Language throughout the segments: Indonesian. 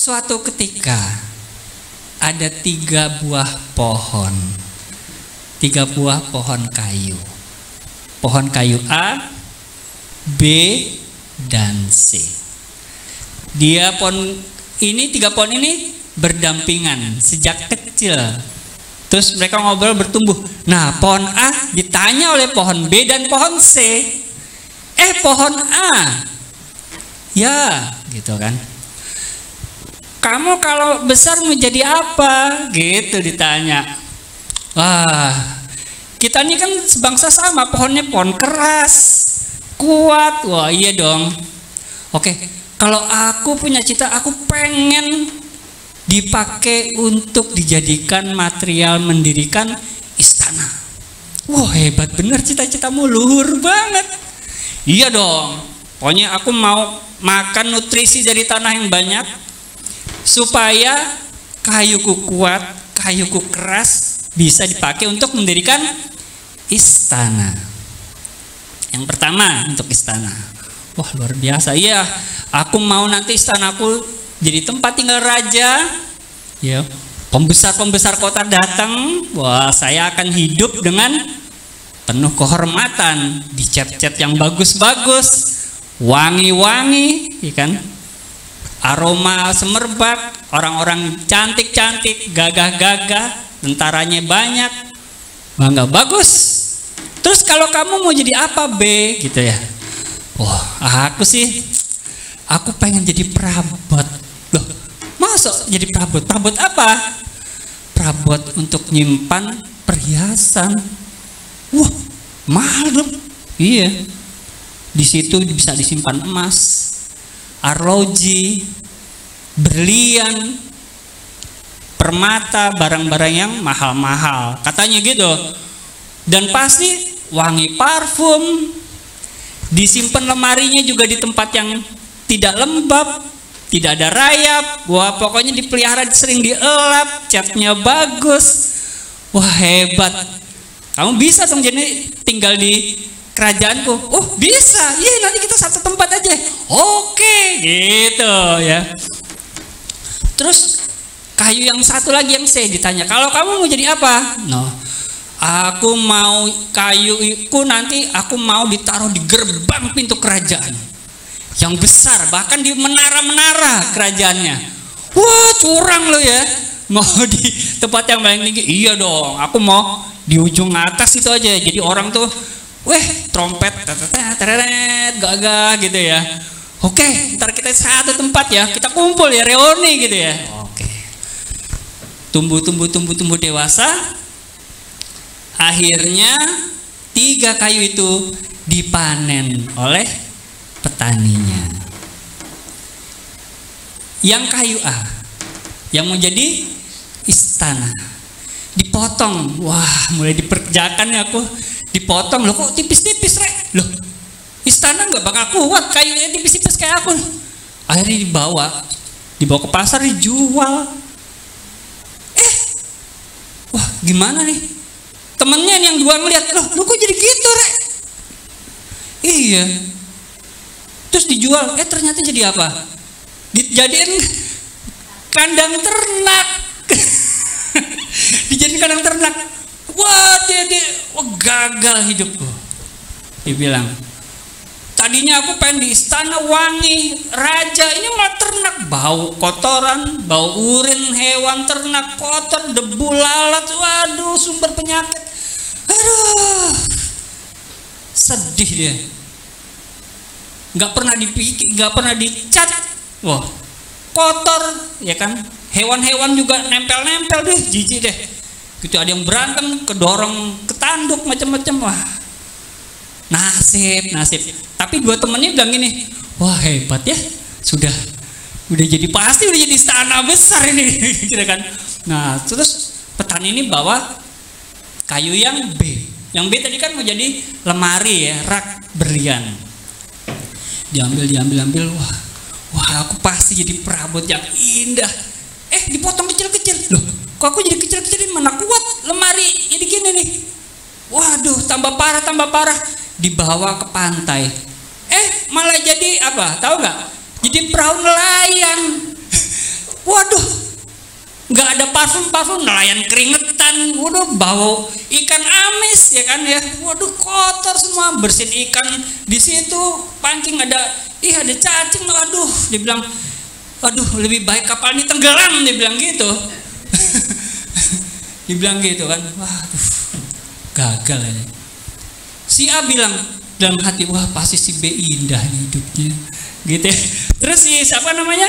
Suatu ketika ada 3 buah pohon, 3 buah pohon kayu. Pohon kayu A, B, dan C. Dia pohon ini, 3 pohon ini berdampingan sejak kecil. Terus mereka ngobrol bertumbuh. Nah, pohon A ditanya oleh pohon B dan pohon C. Pohon A, ya, gitu kan. Kamu kalau besar mau jadi apa? Gitu ditanya. Wah, kita ini kan sebangsa sama, pohonnya pohon keras, kuat. Wah, iya dong. Oke, kalau aku punya cita, aku pengen dipakai untuk dijadikan material mendirikan istana. Wah, hebat bener cita-citamu, luhur banget. Iya dong, pokoknya aku mau makan nutrisi dari tanah yang banyak supaya kayuku kuat, kayuku keras, bisa dipakai untuk mendirikan istana. Yang pertama untuk istana. Wah, luar biasa. Iya, aku mau nanti istanaku jadi tempat tinggal raja. Ya, pembesar-pembesar kota datang. Wah, saya akan hidup dengan penuh kehormatan, dicat-cat yang bagus-bagus, wangi-wangi, ya kan? Aroma semerbak, orang-orang cantik-cantik, gagah-gagah, tentaranya banyak. Bangga, bagus. Terus kalau kamu mau jadi apa, B? Gitu ya. Wah, aku pengen jadi perabot. Loh, masa jadi perabot? Perabot apa? Perabot untuk nyimpan perhiasan. Wah, mahal dong. Iya. Di situ bisa disimpan emas, arloji, berlian, permata, barang-barang yang mahal-mahal. Katanya gitu. Dan pasti wangi parfum. Disimpan lemarinya juga di tempat yang tidak lembab, tidak ada rayap. Wah, pokoknya dipelihara, sering dielap, catnya bagus. Wah, hebat. Kamu bisa dong jadi tinggal di kerajaanku. Oh, bisa. Iya, nanti kita satu tempat aja. Oke, gitu ya. Terus kayu yang satu lagi yang C ditanya, kalau kamu mau jadi apa? No, aku mau kayuku nanti aku mau ditaruh di gerbang pintu kerajaan yang besar, bahkan di menara-menara kerajaannya. Wah, curang lo ya. Mau di tempat yang paling tinggi? Iya dong, aku mau di ujung atas itu aja. Jadi orang tuh, trompet, gagah gitu ya. Oke, ntar kita satu tempat ya, kita kumpul ya, reuni gitu ya. Oke. Tumbuh dewasa. Akhirnya 3 kayu itu dipanen oleh petaninya. Yang kayu A, yang mau jadi istana, dipotong. Wah, mulai diperjakan ya aku. Dipotong, loh kok tipis-tipis, Rek? Loh, istana nggak bakal kuat kayunya tipis-tipis kayak aku. Akhirnya dibawa ke pasar, dijual. Wah, gimana nih? Temennya yang 2 ngeliat, loh kok jadi gitu, Rek? Iya. Terus dijual, ternyata jadi apa? Dijadiin kandang ternak. Dijadiin kandang ternak. Wah, gagal hidupku. Dia bilang, tadinya aku pengen di istana wangi, raja, ini malah ternak, bau kotoran, bau urin hewan ternak kotor, debu lalat, waduh, sumber penyakit. Aduh, sedih dia. Nggak pernah dipikir, nggak pernah dicat. Wah, kotor, ya kan? Hewan-hewan juga nempel-nempel deh, jijik deh. Gitu, ada yang berantem, kedorong, ketanduk, macam-macam. Wah, nasib. Tapi 2 temennya bilang gini, wah hebat ya, udah jadi pasti, udah jadi istana besar ini, gitu kan? Nah, terus petani ini bawa kayu yang B. Yang B tadi kan mau jadi lemari ya, rak berlian. Diambil. Wah, aku pasti jadi perabot yang indah. Dipotong kecil-kecil. Loh, kok aku jadi kecil-kecil, mana kuat lemari jadi gini nih. Waduh, tambah parah. Dibawa ke pantai. Malah jadi apa? Tahu nggak? Jadi perahu nelayan. Waduh, nggak ada parfum, nelayan keringetan, waduh bau ikan amis ya kan ya, waduh kotor semua, bersihin ikan di situ, pancing ada cacing, waduh, dibilang, waduh lebih baik kapal ini tenggelam, dibilang gitu, dibilang gitu kan, waduh, gagal ini. Si A bilang dalam hati, wah pasti si B indah hidupnya, gitu ya. Terus si siapa namanya?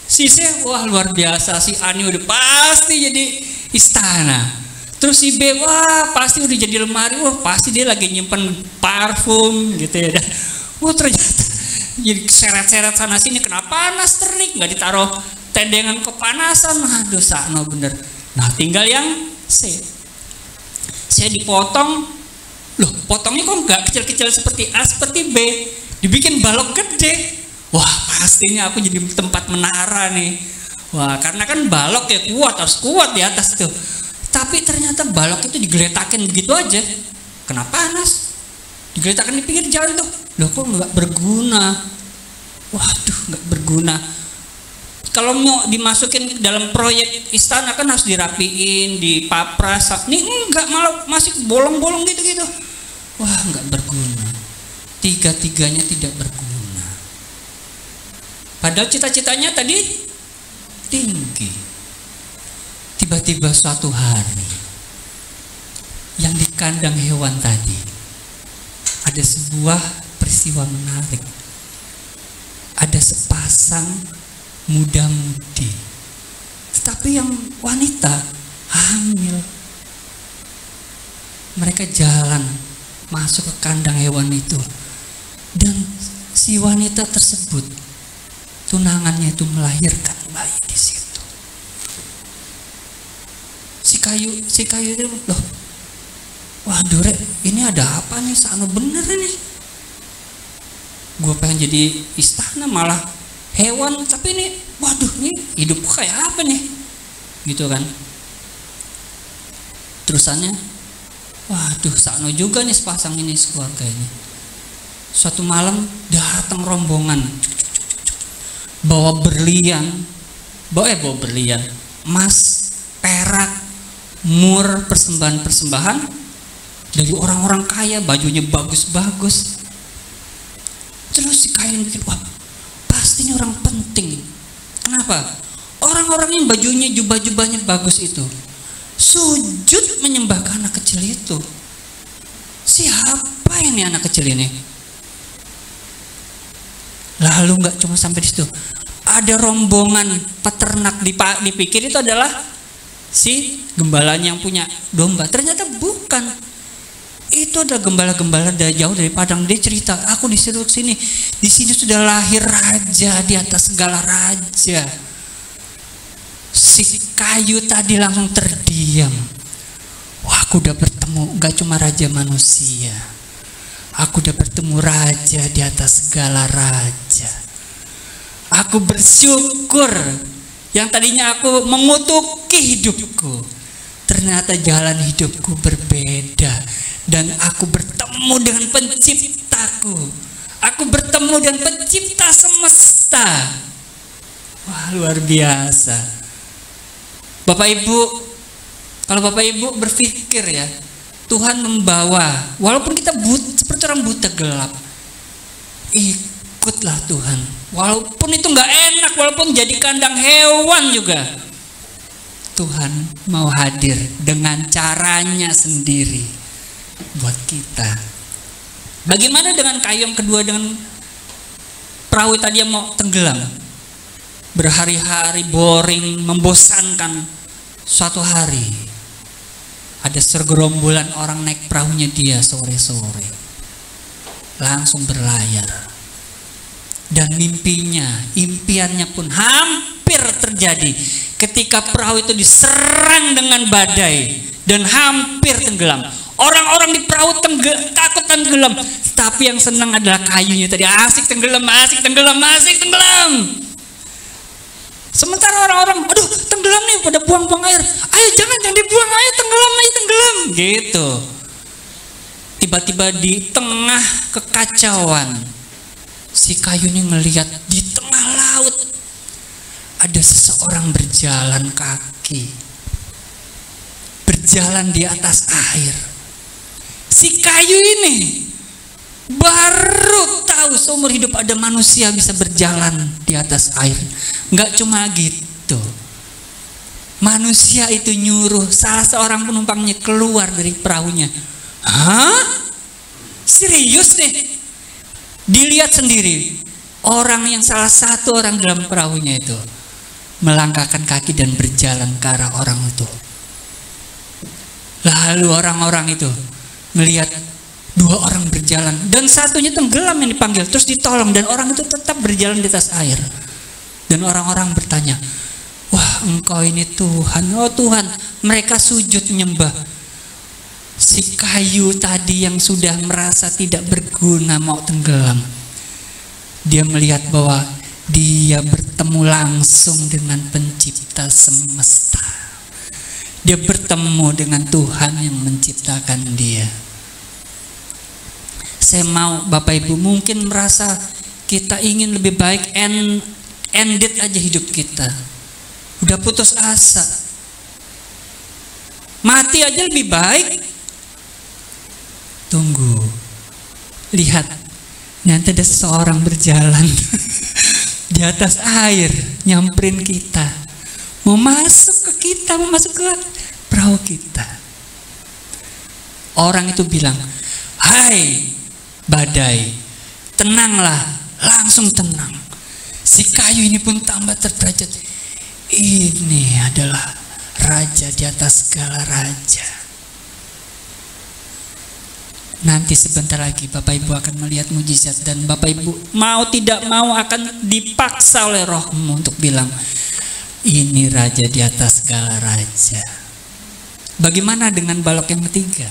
Si C, wah luar biasa, si A ini udah pasti jadi istana. Terus si B, wah pasti udah jadi lemari, wah pasti dia lagi nyimpen parfum gitu ya. Wah ternyata jadi seret-seret sana sini, kena panas terik, nggak ditaruh tendengan kepanasan, aduh sakno bener. Nah tinggal yang C. Saya dipotong, loh potongnya kok nggak kecil-kecil seperti A, seperti B, dibikin balok gede. Wah pastinya aku jadi tempat menara nih. Wah karena kan balok ya kuat, harus kuat di atas tuh. Tapi ternyata balok itu digeletakin begitu aja, kena panas. Digeletakin di pinggir jalan tuh, loh kok nggak berguna. Waduh nggak berguna. Kalau mau dimasukin dalam proyek istana kan harus dirapiin, dipapras. Nih enggak, malah masih bolong-bolong gitu-gitu. Wah nggak berguna. Tiga-tiganya tidak berguna. Padahal cita-citanya tadi tinggi. Tiba-tiba suatu hari yang di kandang hewan tadi ada sebuah peristiwa menarik. Ada sepasang muda-mudi, tetapi yang wanita hamil. Mereka jalan masuk ke kandang hewan itu, dan si wanita tersebut tunangannya itu melahirkan bayi di situ. Si kayu itu, loh, waduh Rek, ini ada apa nih? Sana bener nih. Gue pengen jadi istana malah hewan, tapi ini, waduh, ini hidupku kayak apa nih? Gitu kan? Terusannya, waduh, sakno juga nih sepasang ini, sekeluarga ini. Suatu malam datang rombongan, bawa berlian, emas, perak, mur, persembahan dari orang-orang kaya, bajunya bagus-bagus. Terus si kain pikir, wah pasti ini orang penting. Kenapa? Orang-orang yang bajunya, jubah-jubahnya bagus itu sujud menyembah ke anak kecil itu. Siapa ini anak kecil ini? Lalu nggak cuma sampai di situ, ada rombongan peternak, dipikir itu adalah si gembalanya yang punya domba. Ternyata bukan. Itu adalah gembala-gembala dari jauh dari padang. Dia cerita, aku disuruh sini. Di sini sudah lahir raja di atas segala raja. Si kayu tadi langsung terdiam. Wah, aku udah bertemu gak cuma raja manusia, aku udah bertemu raja di atas segala raja. Aku bersyukur. Yang tadinya aku mengutuki hidupku, ternyata jalan hidupku berbeda. Dan aku bertemu dengan penciptaku. Aku bertemu dengan pencipta semesta. Wah, luar biasa. Bapak Ibu, kalau Bapak Ibu berpikir ya, Tuhan membawa, walaupun kita seperti orang buta gelap, ikutlah Tuhan. Walaupun itu nggak enak, walaupun jadi kandang hewan juga, Tuhan mau hadir dengan caranya sendiri buat kita. Bagaimana dengan kayu yang kedua, dengan perahu tadi yang mau tenggelam? Berhari-hari boring, membosankan. Suatu hari ada segerombolan orang naik perahunya dia sore-sore, langsung berlayar. Dan impiannya pun hampir terjadi ketika perahu itu diserang dengan badai dan hampir tenggelam. Orang-orang di perahu takut tenggelam, tapi yang senang adalah kayunya tadi. Asik tenggelam. Sementara orang-orang, aduh tenggelam nih, pada buang-buang air. Ayo jangan dibuang, ayo tenggelam. Gitu. Tiba-tiba di tengah kekacauan, si kayu ini ngelihat di tengah laut ada seseorang berjalan kaki, berjalan di atas air. Si kayu ini baru tahu seumur hidup ada manusia bisa berjalan di atas air. Enggak cuma gitu, manusia itu nyuruh salah seorang penumpangnya keluar dari perahunya. Hah? Serius nih? Dilihat sendiri, orang yang salah satu orang dalam perahunya itu melangkahkan kaki dan berjalan ke arah orang itu. Lalu orang-orang itu melihat dua orang berjalan dan satunya tenggelam yang dipanggil, terus ditolong, dan orang itu tetap berjalan di atas air. Dan orang-orang bertanya, wah, engkau ini Tuhan. Oh Tuhan. Mereka sujud menyembah. Si kayu tadi yang sudah merasa tidak berguna mau tenggelam, dia melihat bahwa dia bertemu langsung dengan pencipta semesta. Dia bertemu dengan Tuhan yang menciptakan dia. Saya mau Bapak Ibu mungkin merasa kita ingin lebih baik ended aja hidup kita. Udah putus asa, mati aja lebih baik. Tunggu, lihat, nanti ada seseorang berjalan di atas air, nyamperin kita, mau masuk ke kita, mau masuk ke perahu kita. Orang itu bilang, hai badai, tenanglah, langsung tenang. Si kayu ini pun tambah terderajat. Ini adalah raja di atas segala raja. Nanti sebentar lagi Bapak Ibu akan melihat mujizat, dan Bapak Ibu mau tidak mau akan dipaksa oleh Rohmu untuk bilang, ini raja di atas segala raja. Bagaimana dengan balok yang ketiga?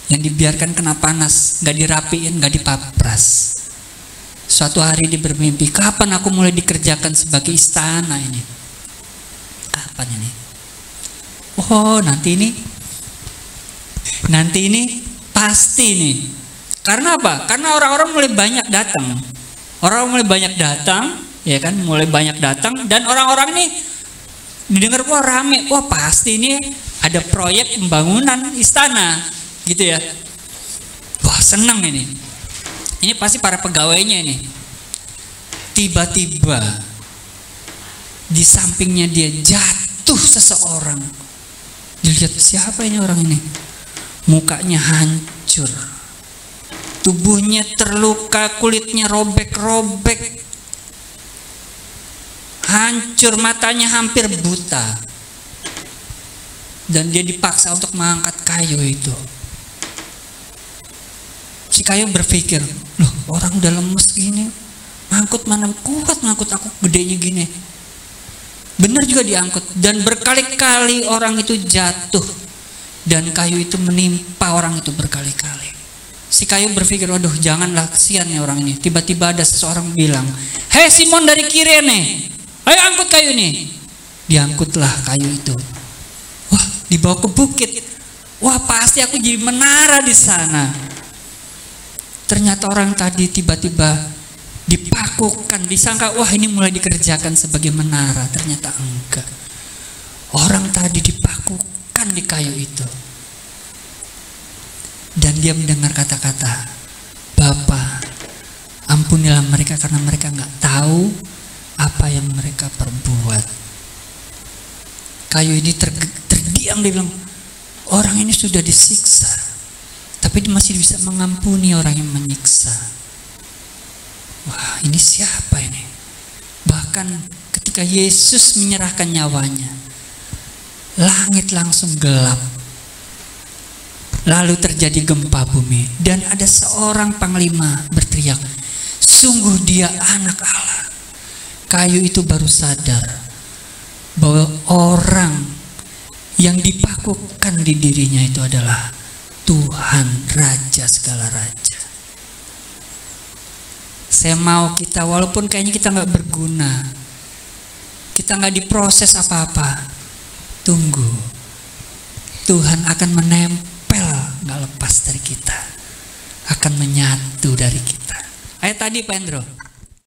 Yang dibiarkan kena panas, gak dirapiin, gak dipapras. Suatu hari dia bermimpi, kapan aku mulai dikerjakan sebagai istana ini? Kapan ini? Oh, nanti ini pasti nih. Karena apa? Karena orang-orang mulai banyak datang. Orang mulai banyak datang, ya kan? Mulai banyak datang, dan orang-orang nih didengar, wah rame, wah pasti ini ada proyek pembangunan istana, gitu ya. Wah senang ini. Ini pasti para pegawainya ini. Tiba-tiba di sampingnya dia jatuh seseorang. Dilihat, siapa ini orang ini? Mukanya hancur, tubuhnya terluka, kulitnya robek-robek, hancur, matanya hampir buta. Dan dia dipaksa untuk mengangkat kayu itu. Si kayu berpikir, loh orang udah lemes gini, ngangkut mana kuat, ngangkut aku gedenya gini. Benar juga diangkut, dan berkali-kali orang itu jatuh, dan kayu itu menimpa orang itu berkali-kali. Si kayu berpikir, waduh janganlah, kesian nih orang ini. Tiba-tiba ada seseorang bilang, hei Simon dari Kirene, ayo angkut kayu nih. Diangkutlah kayu itu. Wah, dibawa ke bukit. Wah, pasti aku jadi menara di sana. Ternyata orang tadi tiba-tiba dipakukan, disangka wah ini mulai dikerjakan sebagai menara. Ternyata enggak. Orang tadi dipakukan di kayu itu. Dan dia mendengar kata-kata, Bapa, ampunilah mereka karena mereka enggak tahu apa yang mereka perbuat. Kayu ini terdiam, dia bilang, orang ini sudah disiksa, tapi dia masih bisa mengampuni orang yang menyiksa. Wah, ini siapa ini? Bahkan ketika Yesus menyerahkan nyawanya, langit langsung gelap. Lalu terjadi gempa bumi, dan ada seorang panglima berteriak, sungguh dia anak Allah. Kayu itu baru sadar bahwa orang yang dipakukan di dirinya itu adalah Tuhan, Raja segala raja. Saya mau kita, walaupun kayaknya kita nggak berguna, kita nggak diproses apa-apa, tunggu, Tuhan akan menempel, nggak lepas dari kita, akan menyatu dari kita. Ayat tadi Pak Endro.